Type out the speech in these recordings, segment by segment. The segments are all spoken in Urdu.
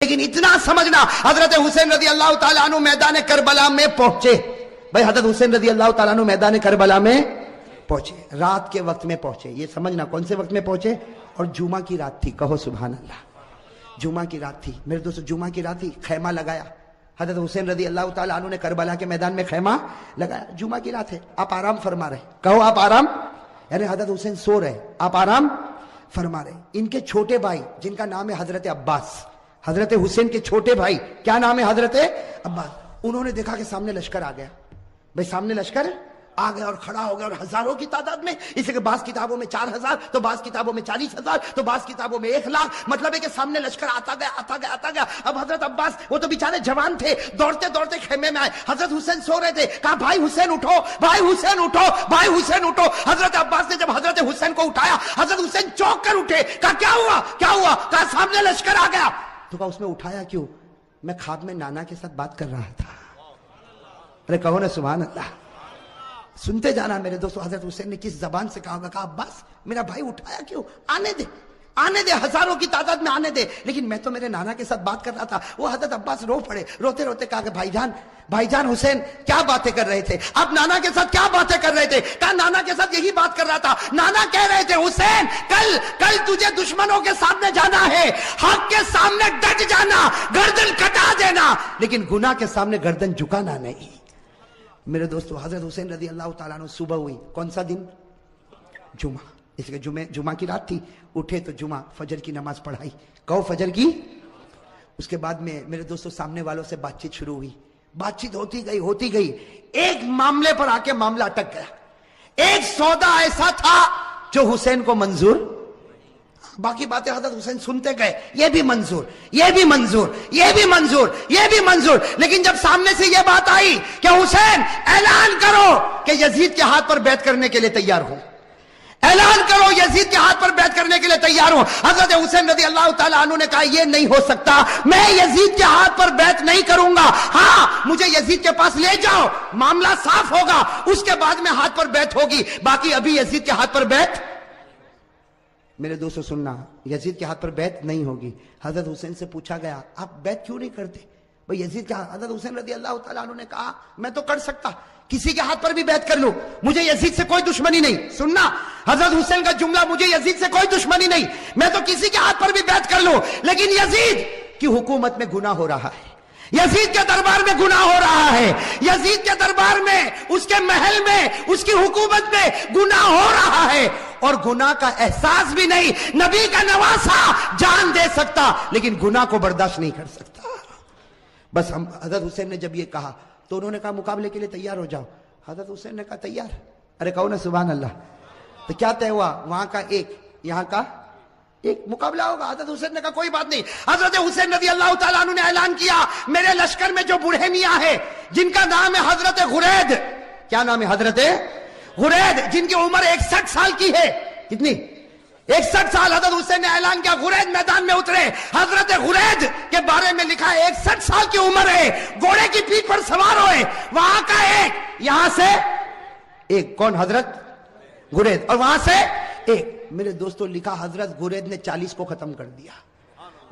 لیکن اتنا سمجھنا حضرت حسین رضی اللہ تعالیٰ عنہ میدان کربلا میں پہنچے. بھائی حضرت حسین رضی اللہ تعالیٰ عنہ میدان کربلا میں پہنچے, رات کے وقت میں پہنچے. یہ سمجھنا کون سے وقت میں پہنچے, اور جمعہ کی رات تھی. کہو سبحان اللہ. جمعہ کی رات تھی میرے دوستو, جمعہ کی رات تھی. خیمہ لگایا حضرت حسین رضی اللہ تعالیٰ عنہ نے, کربلا کے میدان میں خیمہ لگایا. جمعہ کی رات ہے, آپ آرام فرما رہے. کہو آپ آرام, یعنی حضرت حسین سو رہے, آپ آرام فرما رہے. ان کے چھوٹے بھائی جن کا نام ہے حضرت عباس, حضرت حسین کے چھوٹے بھائی کیا نام ہے, حضرت عباس, انہوں نے دیکھا کہ سامنے لشکر آ گیا. بھائی سامنے لشکر آ گیا اور کھڑا ہو گیا, اور ہزاروں کی تعداد میں. اس لیے کہ بعض کتابوں میں 4000, تو بعض کتابوں میں 40,000, تو بعض کتابوں میں 1,00,000. مطلب ہے کہ سامنے لشکر آتا گیا آتا گیا آتا گیا. اب حضرت عباس وہ تو بیچارے جوان تھے, دوڑتے دوڑتے خیمے میں آئے. حضرت حسین سو رہے تھے. کہا بھائی حسین اٹھو, بھائی حسین اٹھو, بھائی حسین اٹھو. حضرت عباس نے جب حضرت حسین کو اٹھایا, حضرت حسین چونک کر اٹھے. کہا کیا ہوا کیا ہوا؟ کہا سامنے لشکر آ گیا. تو کہا اس میں اٹھایا کیوں؟ میں خواب میں نانا کے ساتھ بات کر رہا تھا. ارے کہو نا سبحان اللہ. سنتے جانا میرے دوستو, حضرت حسین نے کس زبان سے کہا ہوگا, کہا عباس میرا بھائی اٹھایا کیوں, آنے دے آنے دے, ہزاروں کی تعداد میں آنے دے, لیکن میں تو میرے نانا کے ساتھ بات کر رہا تھا. وہ حضرت عباس رو پڑے, روتے روتے کہا کہ بھائی جان حسین کیا باتیں کر رہے تھے آپ, نانا کے ساتھ کیا باتیں کر رہے تھے؟ کہا نانا کے ساتھ یہی بات کر رہا تھا. نانا کہہ رہے تھے حسین کل تجھے دشمنوں کے سامنے جانا ہے, حق کے سامنے ڈٹ جانا, گردن کٹا دینا, لیکن گناہ کے سامنے گردن جھکانا نہیں. میرے دوستو حضرت حسین رضی اللہ تعالیٰ عنہ صبح ہوئی, کون سا دن؟ جمعہ. اس لیے جمعہ کی رات تھی. اٹھے تو جمعہ فجر کی نماز پڑھائی. کہو فجر کی. اس کے بعد میں میرے دوستو سامنے والوں سے بات چیت شروع ہوئی. بات چیت ہوتی گئی. ایک معاملے پر آ کے معاملہ اٹک گیا. ایک سودا ایسا تھا جو حسین کو منظور, باقی باتیں حضرت حسین سنتے گئے, یہ بھی منظور, یہ بھی منظور, یہ بھی منظور, یہ بھی منظور. لیکن جب سامنے سے یہ بات آئی کہ حسین اعلان کرو کہ یزید کے ہاتھ پر بیعت کرنے کے لیے تیار ہو, اعلان کرو یزید کے ہاتھ پر بیعت کرنے کے لیے تیار ہوں, حضرت حسین رضی اللہ تعالیٰ عنہ نے کہا یہ نہیں ہو سکتا, میں یزید کے ہاتھ پر بیعت نہیں کروں گا. ہاں مجھے یزید کے پاس لے جاؤ, معاملہ صاف ہوگا, اس کے بعد میں ہاتھ پر بیعت ہوگی, باقی ابھی یزید کے ہاتھ پر بیعت. میرے دوستو سننا, یزید کے ہاتھ پر بیعت نہیں ہوگی. حضرت حسین سے پوچھا گیا آپ بیعت کیوں نہیں کرتے بھئی یزید کے ہاتھ؟ حضرت حسین رضی اللہ تعالیٰ عنہ نے کہا میں تو کر سکتا, کسی کے ہاتھ پر بھی بیعت کر لوں, مجھے یزید سے کوئی دشمنی نہیں. سننا حضرت حسین کا جملہ, مجھے یزید سے کوئی دشمنی نہیں, میں تو کسی کے ہاتھ پر بھی بیعت کر لوں, لیکن یزید کی حکومت میں گناہ ہو رہا ہے, یزید کے دربار میں گناہ ہو رہا ہے, یزید کے دربار میں, اس کے محل میں, اس کی حکومت میں گناہ ہو رہا ہے, اور گناہ کا احساس بھی نہیں. نبی کا نواسا جان دے سکتا لیکن گناہ کو برداشت نہیں کر سکتا. بس ہم حضرت حسین نے جب یہ کہا تو انہوں نے کہا مقابلے کے لیے تیار ہو جاؤ. حضرت حسین نے کہا تیار. ارے کہو نا سبحان اللہ. تو کیا طے ہوا, وہاں کا ایک یہاں کا ایک مقابلہ ہوگا. حضرت حسین نے کہا کوئی بات نہیں. حضرت حسین رضی اللہ تعالیٰ عنہ نے اعلان کیا میرے لشکر میں جو بوڑھے میاں ہے جن کا نام ہے حضرت غرید, کیا نام ہے؟ حضرت غرید, جن کی عمر 61 سال کی ہے. کتنی؟ 61 سال. حضرت حسین نے اعلان کیا غرید میدان میں اترے. حضرت غرید کے بارے میں لکھا ہے 61 سال کی عمر ہے, گھوڑے کی پیٹھ پر سوار ہوئے. وہاں کا ایک, یہاں سے ایک, کون؟ حضرت غرید, اور وہاں سے ایک. میرے دوستوں لکھا حضرت غرید نے 40 کو ختم کر دیا,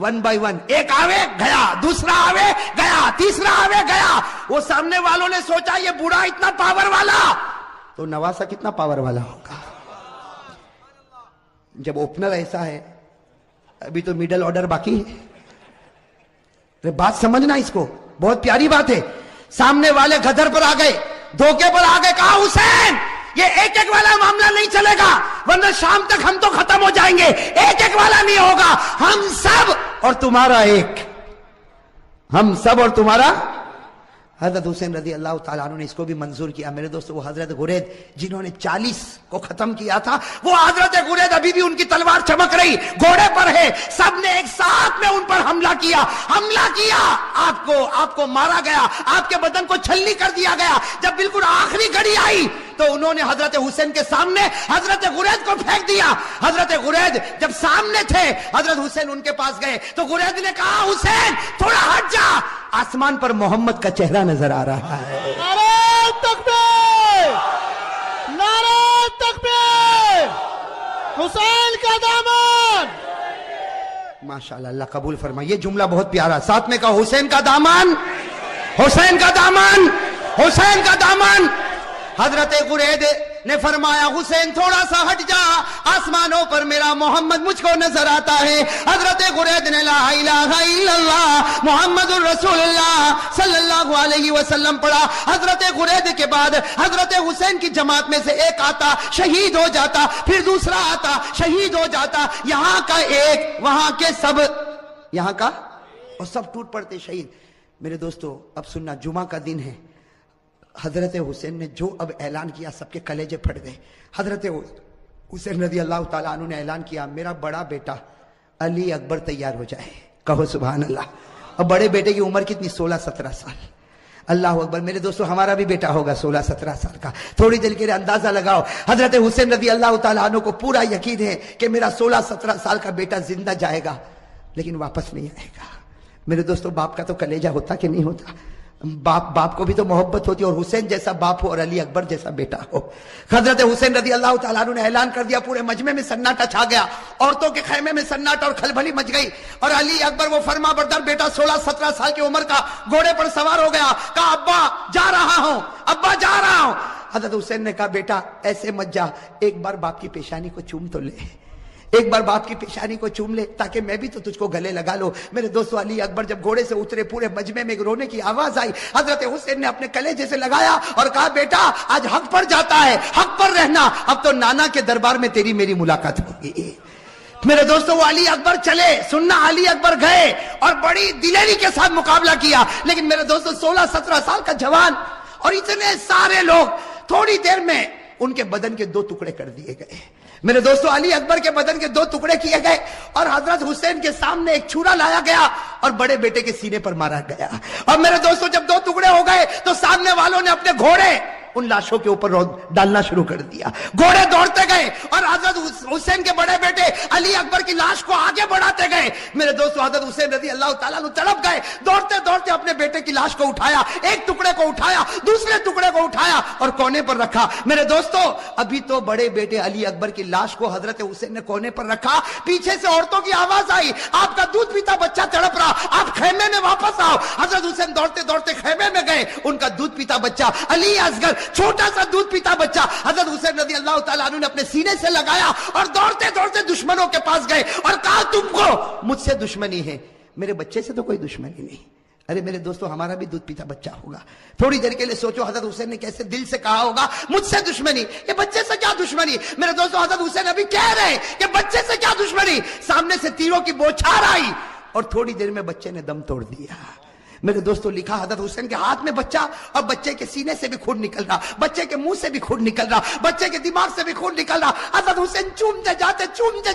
1 by 1. ایک آوے گیا, دوسرا آوے گیا, تیسرا آوے گیا. وہ سامنے والوں نے سوچا یہ بوڑھا اتنا پاور والا تو نواسا کتنا پاور والا ہوگا. جب اوپنر ایسا ہے, ابھی تو میڈل آرڈر باقی ہے. بات سمجھنا اس کو, بہت پیاری بات ہے. سامنے والے گدر پر آ گئے, دھوکے پر آ گئے. کہا حسین یہ ایک ایک والا معاملہ نہیں چلے گا, ورنہ شام تک ہم تو ختم ہو جائیں گے. ایک ایک والا نہیں ہوگا, ہم سب اور تمہارا ایک, ہم سب اور تمہارا. حضرت حسین رضی اللہ تعالیٰ عنہ نے اس کو بھی منظور کیا. میرے دوستو وہ حضرت غرید جنہوں نے 40 کو ختم کیا تھا, وہ حضرت غرید ابھی بھی ان کی تلوار چمک رہی, گھوڑے پر ہے. سب نے ایک ساتھ میں ان پر حملہ کیا. آپ کو مارا گیا, آپ کے بدن کو چھلنی کر دیا گیا. جب بالکل آخری گھڑی آئی تو انہوں نے حضرت حسین کے سامنے حضرت غرید کو پھینک دیا. حضرت غرید جب سامنے تھے, حضرت حسین ان کے پاس گئے تو غرید نے کہا حسین تھوڑا ہٹ جا, آسمان پر محمد کا چہرہ نظر آ رہا ہے. نعرہ تکبیر, نعرہ تکبیر, حسین کا دامن. ماشاءاللہ اللہ قبول فرمائے. یہ جملہ بہت پیارا. ساتھ میں کہا حسین کا دامن, حسین کا دامن, حسین کا دامن. حضرت قرید نے فرمایا حسین تھوڑا سا ہٹ جا, آسمانوں پر میرا محمد مجھ کو نظر آتا ہے. حضرت قرید نے لا الہ الا اللہ محمد الرسول اللہ صلی اللہ علیہ وسلم پڑھا. حضرت قرید کے بعد حضرت حسین کی جماعت میں سے ایک آتا شہید ہو جاتا, پھر دوسرا آتا شہید ہو جاتا. یہاں کا ایک وہاں کے سب, یہاں کا اور سب ٹوٹ پڑتے شہید. میرے دوستو اب سننا, جمعہ کا دن ہے. حضرت حسین نے جو اب اعلان کیا سب کے کلیجے پھٹ گئے. حضرت حسین رضی اللہ تعالیٰ عنہ نے اعلان کیا میرا بڑا بیٹا علی اکبر تیار ہو جائے. کہو سبحان اللہ. اب بڑے بیٹے کی عمر کتنی, 16-17 سال. اللہ اکبر. میرے دوستو ہمارا بھی بیٹا ہوگا 16-17 سال کا. تھوڑی دیر کے لیے اندازہ لگاؤ. حضرت حسین رضی اللہ تعالیٰ عنہ کو پورا یقین ہے کہ میرا 16-17 سال کا بیٹا زندہ جائے گا لیکن واپس نہیں آئے گا. میرے دوستو باپ کا تو کلیجہ ہوتا کہ نہیں ہوتا؟ باپ کو بھی تو محبت ہوتی ہے, اور حسین جیسا باپ ہو اور علی اکبر جیسا بیٹا ہو. حضرت حسین رضی اللہ تعالیٰ عنہ نے اعلان کر دیا, پورے مجمع میں سناٹا چھا گیا, عورتوں کے خیمے میں سناٹا اور کھلبلی مچ گئی. اور علی اکبر وہ فرما بردار بیٹا 16-17 سال کی عمر کا گھوڑے پر سوار ہو گیا. کہا ابا جا رہا ہوں, ابا جا رہا ہوں. حضرت حسین نے کہا بیٹا ایسے مت جا, ایک بار باپ کی پیشانی کو چوم تو لے, ایک بار باپ کی پیشانی کو چوم لے تاکہ میں بھی تو تجھ کو گلے لگا لو. میرے دوستو علی اکبر جب گھوڑے سے اترے پورے مجمع میں رونے کی آواز آئی. حضرت حسین نے اپنے کلیجے سے لگایا اور کہا بیٹا آج حق پر جاتا ہے, حق پر رہنا, اب تو نانا کے دربار میں تیری میری ملاقات ہوگی. میرے دوستو وہ علی اکبر چلے, سننا علی اکبر گئے اور بڑی دلیری کے ساتھ مقابلہ کیا. لیکن میرے دوستو 16-17 سال کا جوان اور اتنے سارے لوگ, تھوڑی دیر میں ان کے بدن کے 2 ٹکڑے کر دیے گئے. میرے دوستو علی اکبر کے بدن کے 2 ٹکڑے کیے گئے اور حضرت حسین کے سامنے ایک چھرا لایا گیا اور بڑے بیٹے کے سینے پر مارا گیا. اور میرے دوستو جب 2 ٹکڑے ہو گئے تو سامنے والوں نے اپنے گھوڑے ان لاشوں کے اوپر ڈالنا شروع کر دیا. گھوڑے دوڑتے گئے اور حضرت حسین کے بڑے بیٹے علی اکبر کی لاش کو آگے بڑھاتے گئے. میرے دوستو حضرت حسین رضی اللہ تعالیٰ عنہ تڑپ گئے, دوڑتے دوڑتے اپنے بیٹے کی لاش کو اٹھایا, ایک ٹکڑے کو اٹھایا, دوسرے ٹکڑے کو اٹھایا اور کونے پر رکھا. میرے دوستو ابھی تو بڑے بیٹے علی اکبر کی لاش کو حضرت حسین نے کونے پر رکھا, پیچھے سے عورتوں کی آواز آئی آپ کا دودھ پیتا بچہ تڑپ رہا, آپ خیمے میں واپس آؤ. حضرت حسین دوڑتے دوڑتے خیمے میں گئے, ان کا دودھ پیتا بچہ علی اصغر چھوٹا سا دودھ پیتا بچہ حضرت حسین رضی اللہ تعالیٰ عنہ نے اپنے سینے سے لگایا اور دوڑتے دوڑتے دشمنوں کے پاس گئے اور کہا تم کو مجھ سے دشمنی ہے, میرے بچے سے تو کوئی دشمنی نہیں. ارے میرے دوستو ہمارا بھی دودھ پیتا بچہ ہوگا. تھوڑی دیر کے لیے سوچو حضرت حسین نے کیسے دل سے کہا ہوگا مجھ سے دشمنی, یہ بچے سے کیا دشمنی. میرے دوستو حضرت حسین ابھی کہہ رہے کہ بچے سے کیا دشمنی, سامنے سے تیروں کی بوچھار آئی اور تھوڑی دیر میں بچے نے دم توڑ دیا. میرے دوستو لکھا حضرت حسین کے ہاتھ میں بچہ اور بچے کے سینے سے بھی خون نکل رہا, بچے کے منہ سے بھی خون نکل رہا, بچے کے دماغ سے بھی خون نکل رہا. حضرت حسین چومتے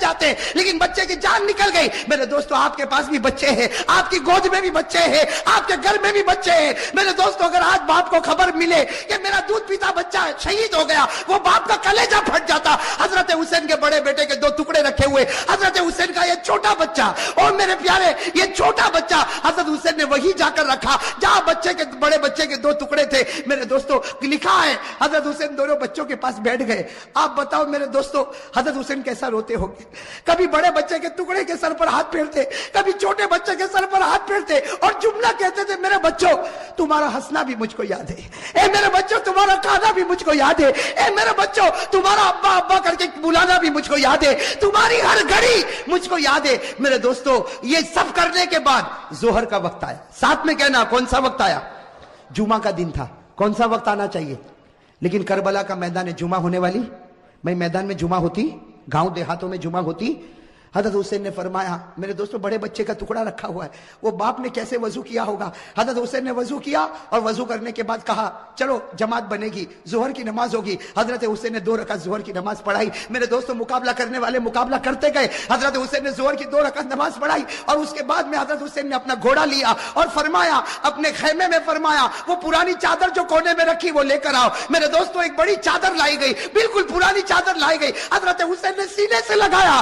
جاتے لیکن بچے کی جان نکل گئی. میرے دوستو آپ کے پاس بھی بچے ہیں, آپ کی گود میں بھی بچے ہیں, آپ کے گھر میں بھی بچے ہیں. میرے دوستو اگر آج باپ کو خبر ملے کہ میرا دودھ پیتا بچہ شہید ہو گیا, وہ باپ کا کلیجہ پھٹ جاتا. حضرت حسین کے بڑے بیٹے کے 2 ٹکڑے رکھے ہوئے, حضرت حسین کا یہ چھوٹا بچہ, اور میرے پیارے یہ چھوٹا بچہ حضرت حسین نے وہی جا کر رکھا جہاں بچے کے بڑے بچے کے 2 ٹکڑے تھے. میرے دوستو لکھا ہے حضرت حسین دونوں بچوں کے پاس بیٹھ گئے. آپ بتاؤ میرے دوستو حضرت حسین کیسا روتے ہوں گے. کبھی بڑے بچے کے ٹکڑے کے سر پر ہاتھ پھیرتے, کبھی چھوٹے بچے کے سر پر ہاتھ پھیرتے اور جملہ کہتے تھے میرے بچوں تمہارا ہنسنا بھی مجھ کو یاد ہے, اے میرے بچوں تمہارا کھانا بھی مجھ کو یاد ہے, اے میرے بچوں تمہارا ابا ابا کر کے بلانا بھی مجھ کو یاد ہے, تمہاری ہر گھڑی مجھ کو یاد ہے. میرے دوستو یہ سب کرنے کے بعد ظہر کا وقت آیا. ساتھ میں کہنا کون سا وقت آیا, جمعہ کا دن تھا, کون سا وقت آنا چاہیے. لیکن کربلا کا میدان جمعہ ہونے والی, میں میدان میں جمعہ ہوتی, گاؤں دیہاتوں میں جمعہ ہوتی. حضرت حسین نے فرمایا میرے دوستو بڑے بچے کا ٹکڑا رکھا ہوا ہے, وہ باپ نے کیسے وضو کیا ہوگا. حضرت حسین نے وضو کیا اور وضو کرنے کے بعد کہا چلو جماعت بنے گی, ظہر کی نماز ہوگی. حضرت حسین نے 2 رکعت ظہر کی نماز پڑھائی. میرے دوستو مقابلہ کرنے والے مقابلہ کرتے گئے. حضرت حسین نے ظہر کی 2 رکعت نماز پڑھائی اور اس کے بعد میں حضرت حسین نے اپنا گھوڑا لیا اور فرمایا اپنے خیمے میں فرمایا وہ پرانی چادر جو کونے میں رکھی وہ لے کر آؤ. میرے دوستو ایک بڑی چادر لائی گئی, بالکل پرانی چادر لائی گئی. حضرت حسین نے سینے سے لگایا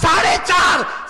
4.5